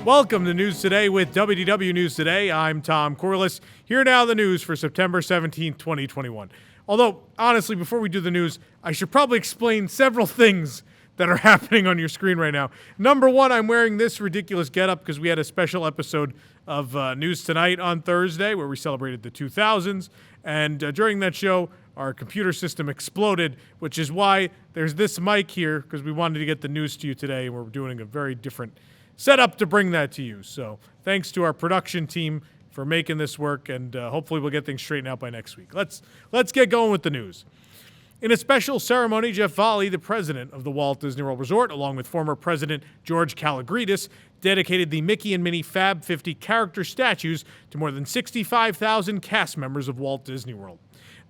Welcome to News Today with WDW News Today. I'm Tom Corliss. Here now the news for September 17, 2021. Although, honestly, before we do the news, I should probably explain several things that are happening on your screen right now. Number one, I'm wearing this ridiculous getup because we had a special episode of News Tonight on Thursday where we celebrated the 2000s. And during that show, our computer system exploded, which is why there's this mic here, because we wanted to get the news to you today, and we're doing a very different setup to bring that to you. So thanks to our production team for making this work, and hopefully we'll get things straightened out by next week. Let's get going with the news. In a special ceremony, Jeff Volley, the president of the Walt Disney World Resort, along with former President George Kalogridis, dedicated the Mickey and Minnie Fab 50 character statues to more than 65,000 cast members of Walt Disney World.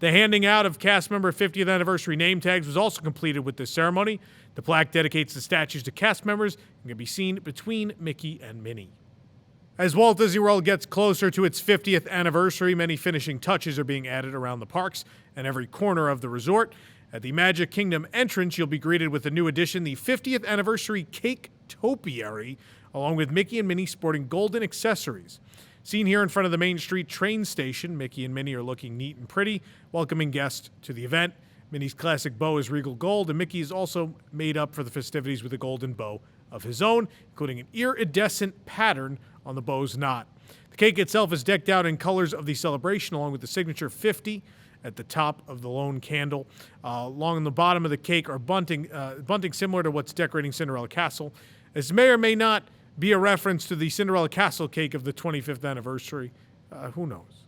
The handing out of cast member 50th anniversary name tags was also completed with this ceremony. The plaque dedicates the statues to cast members and can be seen between Mickey and Minnie. As Walt Disney World gets closer to its 50th anniversary, many finishing touches are being added around the parks and every corner of the resort. At the Magic Kingdom entrance, you'll be greeted with a new addition, the 50th anniversary Cake Topiary, along with Mickey and Minnie sporting golden accessories. Seen here in front of the Main Street train station, Mickey and Minnie are looking neat and pretty, welcoming guests to the event. Minnie's classic bow is regal gold, and Mickey is also made up for the festivities with a golden bow of his own, including an iridescent pattern on the bow's knot. The cake itself is decked out in colors of the celebration, along with the signature 50 at the top of the lone candle. Along the bottom of the cake are bunting similar to what's decorating Cinderella Castle. This may or may not be a reference to the Cinderella Castle cake of the 25th anniversary. Who knows?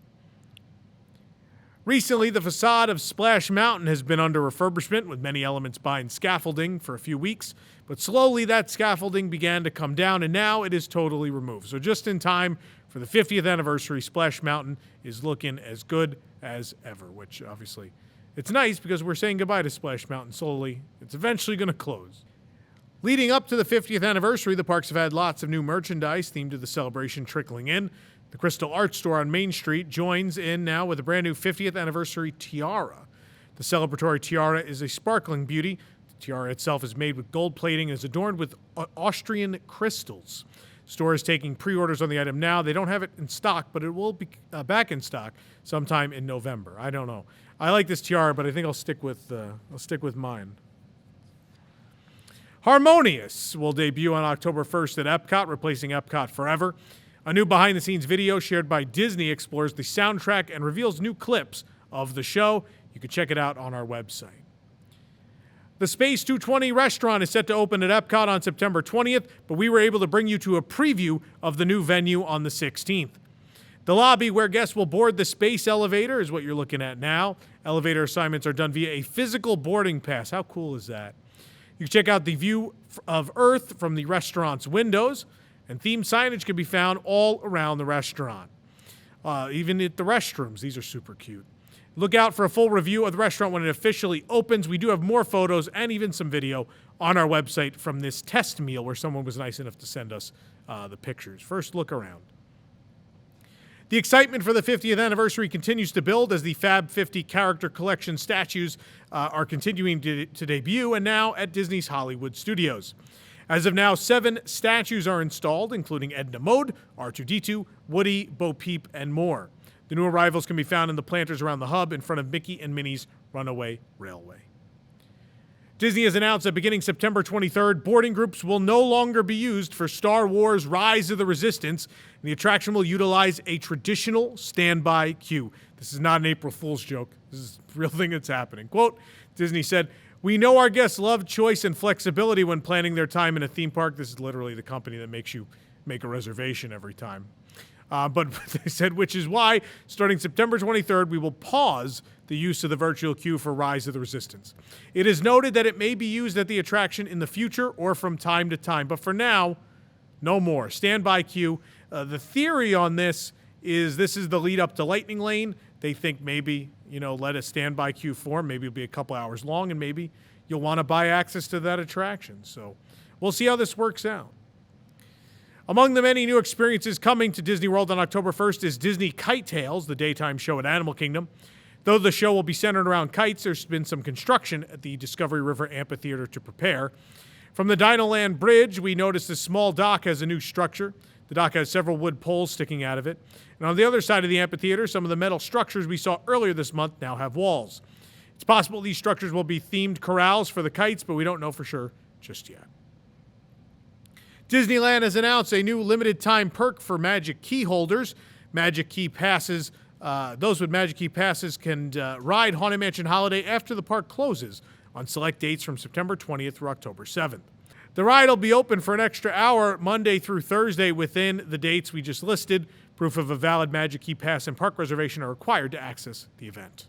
Recently, the facade of Splash Mountain has been under refurbishment, with many elements behind scaffolding for a few weeks. But slowly, that scaffolding began to come down, and now it is totally removed. So just in time for the 50th anniversary, Splash Mountain is looking as good as ever, which obviously it's nice because we're saying goodbye to Splash Mountain slowly. It's eventually going to close. Leading up to the 50th anniversary, the parks have had lots of new merchandise themed to the celebration trickling in. The Crystal Art Store on Main Street joins in now with a brand new 50th anniversary tiara. The celebratory tiara is a sparkling beauty. The tiara itself is made with gold plating and is adorned with Austrian crystals. The store is taking pre-orders on the item now. They don't have it in stock, but it will be back in stock sometime in November. I don't know. I like this tiara, but I think I'll stick with mine. Harmonious will debut on October 1st at Epcot, replacing Epcot Forever. A new behind-the-scenes video shared by Disney explores the soundtrack and reveals new clips of the show. You can check it out on our website. The Space 220 restaurant is set to open at Epcot on September 20th, but we were able to bring you to a preview of the new venue on the 16th. The lobby where guests will board the space elevator is what you're looking at now. Elevator assignments are done via a physical boarding pass. How cool is that? You can check out the view of Earth from the restaurant's windows, and themed signage can be found all around the restaurant. Even at the restrooms, these are super cute. Look out for a full review of the restaurant when it officially opens. We do have more photos and even some video on our website from this test meal where someone was nice enough to send us the pictures. First look around. The excitement for the 50th anniversary continues to build as the Fab 50 character collection statues are continuing to debut, and now at Disney's Hollywood Studios. As of now, 7 statues are installed, including Edna Mode, R2-D2, Woody, Bo Peep, and more. The new arrivals can be found in the planters around the hub in front of Mickey and Minnie's Runaway Railway. Disney has announced that beginning September 23rd, boarding groups will no longer be used for Star Wars Rise of the Resistance, and the attraction will utilize a traditional standby queue. This is not an April Fool's joke. This is a real thing that's happening. Quote, Disney said, "We know our guests love choice and flexibility when planning their time in a theme park." This is literally the company that makes you make a reservation every time. But they said, which is why, starting September 23rd, we will pause the use of the virtual queue for Rise of the Resistance. It is noted that it may be used at the attraction in the future or from time to time, but for now, no more. Standby queue. The theory on this is the lead up to Lightning Lane. They think maybe, let a standby queue form. Maybe it'll be a couple hours long, and maybe you'll want to buy access to that attraction. So we'll see how this works out. Among the many new experiences coming to Disney World on October 1st is Disney Kite Tales, the daytime show at Animal Kingdom. Though the show will be centered around kites, there's been some construction at the Discovery River Amphitheater to prepare. From the Dinoland Bridge, we noticed this small dock has a new structure. The dock has several wood poles sticking out of it. And on the other side of the amphitheater, some of the metal structures we saw earlier this month now have walls. It's possible these structures will be themed corrals for the kites, but we don't know for sure just yet. Disneyland has announced a new limited-time perk for Magic Key holders. Magic Key passes. Those with Magic Key passes can ride Haunted Mansion Holiday after the park closes on select dates from September 20th through October 7th. The ride will be open for an extra hour Monday through Thursday within the dates we just listed. Proof of a valid Magic Key pass and park reservation are required to access the event.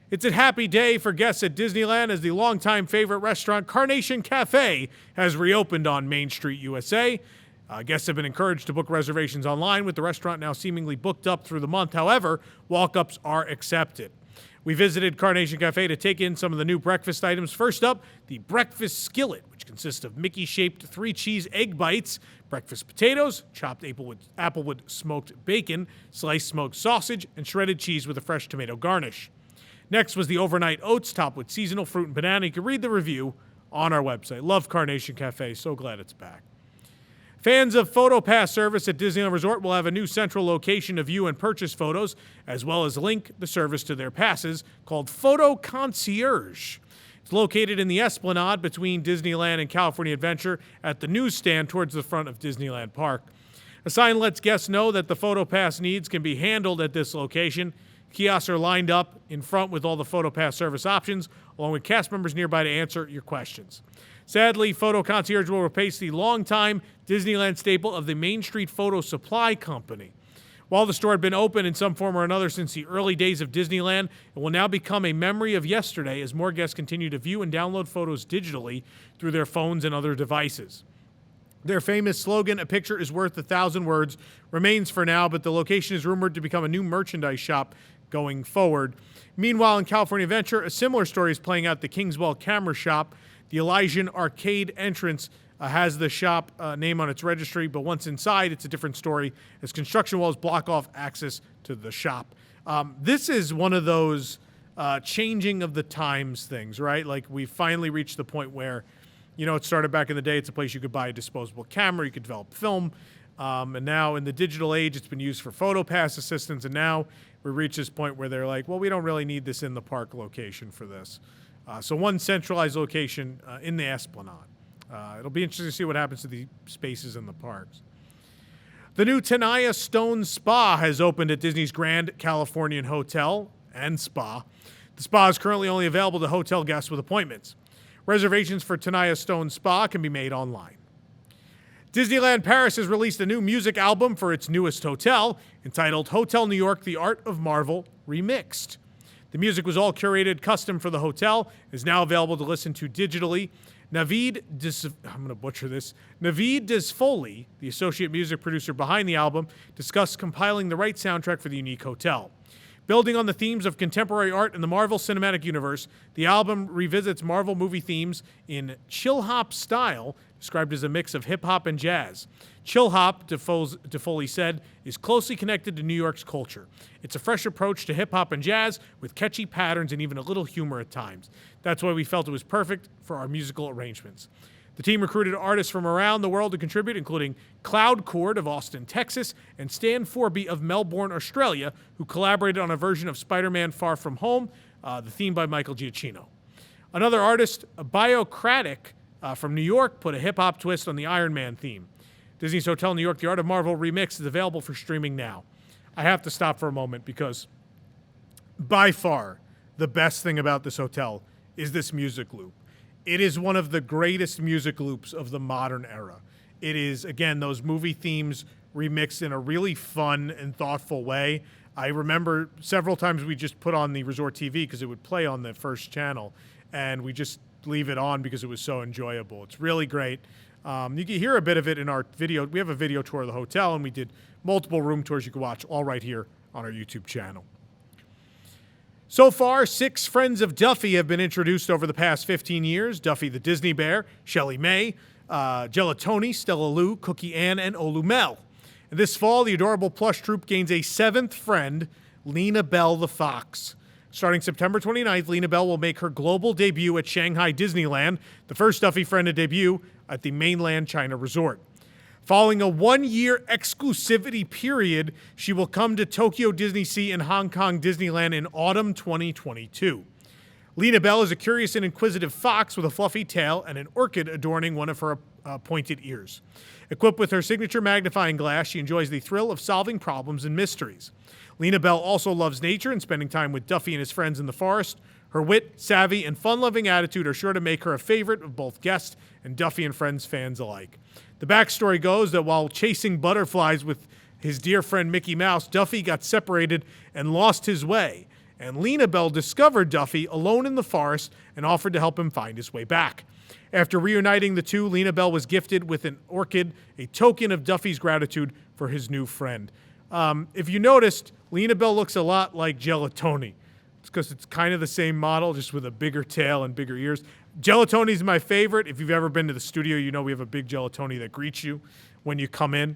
It's a happy day for guests at Disneyland as the longtime favorite restaurant Carnation Cafe has reopened on Main Street, USA. Guests have been encouraged to book reservations online, with the restaurant now seemingly booked up through the month. However, walk-ups are accepted. We visited Carnation Cafe to take in some of the new breakfast items. First up, the breakfast skillet, which consists of Mickey-shaped 3-cheese egg bites, breakfast potatoes, chopped applewood smoked bacon, sliced smoked sausage, and shredded cheese with a fresh tomato garnish. Next was the overnight oats topped with seasonal fruit and banana. You can read the review on our website. Love Carnation Cafe. So glad it's back. Fans of PhotoPass service at Disneyland Resort will have a new central location to view and purchase photos, as well as link the service to their passes, called Photo Concierge. It's located in the Esplanade between Disneyland and California Adventure at the newsstand towards the front of Disneyland Park. A sign lets guests know that the PhotoPass needs can be handled at this location. Kiosks are lined up in front with all the PhotoPass service options, along with cast members nearby to answer your questions. Sadly, Photo Concierge will replace the longtime Disneyland staple of the Main Street Photo Supply Company. While the store had been open in some form or another since the early days of Disneyland, it will now become a memory of yesterday as more guests continue to view and download photos digitally through their phones and other devices. Their famous slogan, "A picture is worth 1,000 words," remains for now, but the location is rumored to become a new merchandise shop going forward. Meanwhile, in California Adventure, a similar story is playing out at the Kingswell Camera Shop. The Elysian Arcade entrance has the shop name on its registry, but once inside, it's a different story as construction walls block off access to the shop. This is one of those changing of the times things, right? Like, we finally reached the point where, it started back in the day. It's a place you could buy a disposable camera, you could develop film, and now in the digital age, it's been used for PhotoPass assistance, and now we reach this point where they're like, well, we don't really need this in the park location for this. So one centralized location in the Esplanade. It'll be interesting to see what happens to the spaces in the parks. The new Tanaya Stone Spa has opened at Disney's Grand Californian Hotel and Spa. The spa is currently only available to hotel guests with appointments. Reservations for Tanaya Stone Spa can be made online. Disneyland Paris has released a new music album for its newest hotel, entitled Hotel New York: The Art of Marvel Remixed. The music was all curated custom for the hotel, is now available to listen to digitally. Navid Desfoli, the associate music producer behind the album, discussed compiling the right soundtrack for the unique hotel. Building on the themes of contemporary art in the Marvel Cinematic Universe, the album revisits Marvel movie themes in chill-hop style, described as a mix of hip-hop and jazz. Chill-hop, DeFoley said, is closely connected to New York's culture. It's a fresh approach to hip-hop and jazz with catchy patterns and even a little humor at times. That's why we felt it was perfect for our musical arrangements. The team recruited artists from around the world to contribute, including Cloud Chord of Austin, Texas, and Stan Forby of Melbourne, Australia, who collaborated on a version of Spider-Man Far From Home, the theme by Michael Giacchino. Another artist, Biocratic from New York, put a hip-hop twist on the Iron Man theme. Disney's Hotel New York: The Art of Marvel Remix is available for streaming now. I have to stop for a moment because by far the best thing about this hotel is this music loop. It is one of the greatest music loops of the modern era. It is, again, those movie themes remixed in a really fun and thoughtful way. I remember several times we just put on the Resort TV because it would play on the first channel, and we just leave it on because it was so enjoyable. It's really great. You can hear a bit of it in our video. We have a video tour of the hotel, and we did multiple room tours you can watch all right here on our YouTube channel. So far, 6 friends of Duffy have been introduced over the past 15 years. Duffy the Disney Bear, Shelley May, Gelatoni, Stella Lou, Cookie Ann, and Olu Mel. And this fall, the adorable plush troupe gains a 7th friend, Lena Bell the Fox. Starting September 29th, Lena Bell will make her global debut at Shanghai Disneyland, the first Duffy friend to debut at the mainland China resort. Following a one-year exclusivity period, she will come to Tokyo Disney Sea and Hong Kong Disneyland in autumn 2022. Lena Bell is a curious and inquisitive fox with a fluffy tail and an orchid adorning one of her pointed ears. Equipped with her signature magnifying glass, she enjoys the thrill of solving problems and mysteries. Lena Bell also loves nature and spending time with Duffy and his friends in the forest. Her wit, savvy, and fun-loving attitude are sure to make her a favorite of both guests and Duffy and Friends fans alike. The backstory goes that while chasing butterflies with his dear friend Mickey Mouse, Duffy got separated and lost his way. And Lena Bell discovered Duffy alone in the forest and offered to help him find his way back. After reuniting the two, Lena Bell was gifted with an orchid, a token of Duffy's gratitude for his new friend. If you noticed, Lena Bell looks a lot like Gelatoni. It's because it's kind of the same model, just with a bigger tail and bigger ears. Gelatoni is my favorite. If you've ever been to the studio, you know we have a big Gelatoni that greets you when you come in.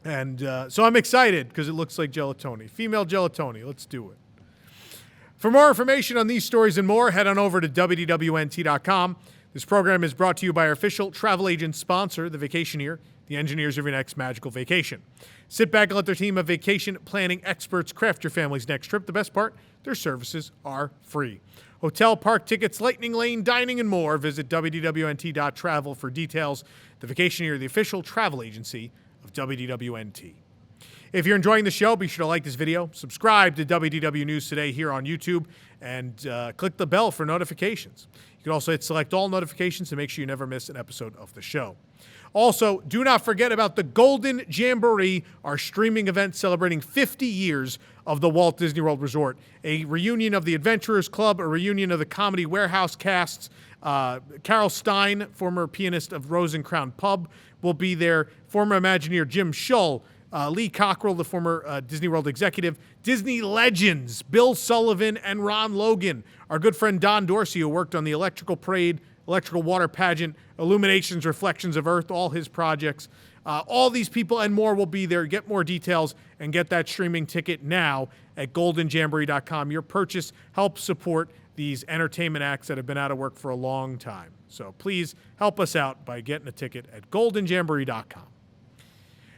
And so I'm excited because it looks like Gelatoni. Female Gelatoni. Let's do it. For more information on these stories and more, head on over to WDWNT.com. This program is brought to you by our official travel agent sponsor, The Vacationeer, the engineers of your next magical vacation. Sit back and let their team of vacation planning experts craft your family's next trip. The best part, their services are free. Hotel, park tickets, lightning lane, dining, and more. Visit WDWNT.travel for details. The Vacationeer, the official travel agency of WDWNT. If you're enjoying the show, be sure to like this video, subscribe to WDW News Today here on YouTube, and click the bell for notifications. You can also hit select all notifications to make sure you never miss an episode of the show. Also, do not forget about the Golden Jamboree, our streaming event celebrating 50 years of the Walt Disney World Resort. A reunion of the Adventurers Club, a reunion of the Comedy Warehouse casts. Carol Stein, former pianist of Rose and Crown Pub, will be there. Former Imagineer Jim Shull, Lee Cockrell, the former Disney World executive, Disney legends Bill Sullivan and Ron Logan, our good friend Don Dorsey, who worked on the Electrical Parade, Electrical Water Pageant, Illuminations, Reflections of Earth, all his projects. All these people and more will be there. Get more details and get that streaming ticket now at goldenjamboree.com. Your purchase helps support these entertainment acts that have been out of work for a long time. So please help us out by getting a ticket at goldenjamboree.com.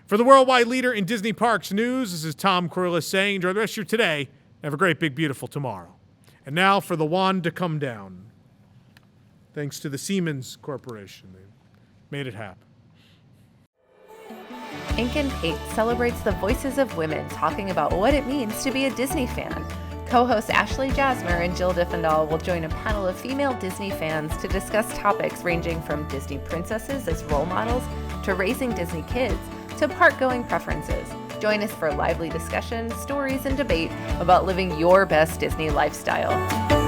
For the worldwide leader in Disney Parks news, this is Tom Corliss saying, enjoy the rest of your today. Have a great, big, beautiful tomorrow. And now for the wand to come down. Thanks to the Siemens Corporation. They made it happen. Ink and Paint celebrates the voices of women talking about what it means to be a Disney fan. Co-hosts Ashley Jasmer and Jill Diffendahl will join a panel of female Disney fans to discuss topics ranging from Disney princesses as role models to raising Disney kids to park-going preferences. Join us for lively discussion, stories, and debate about living your best Disney lifestyle.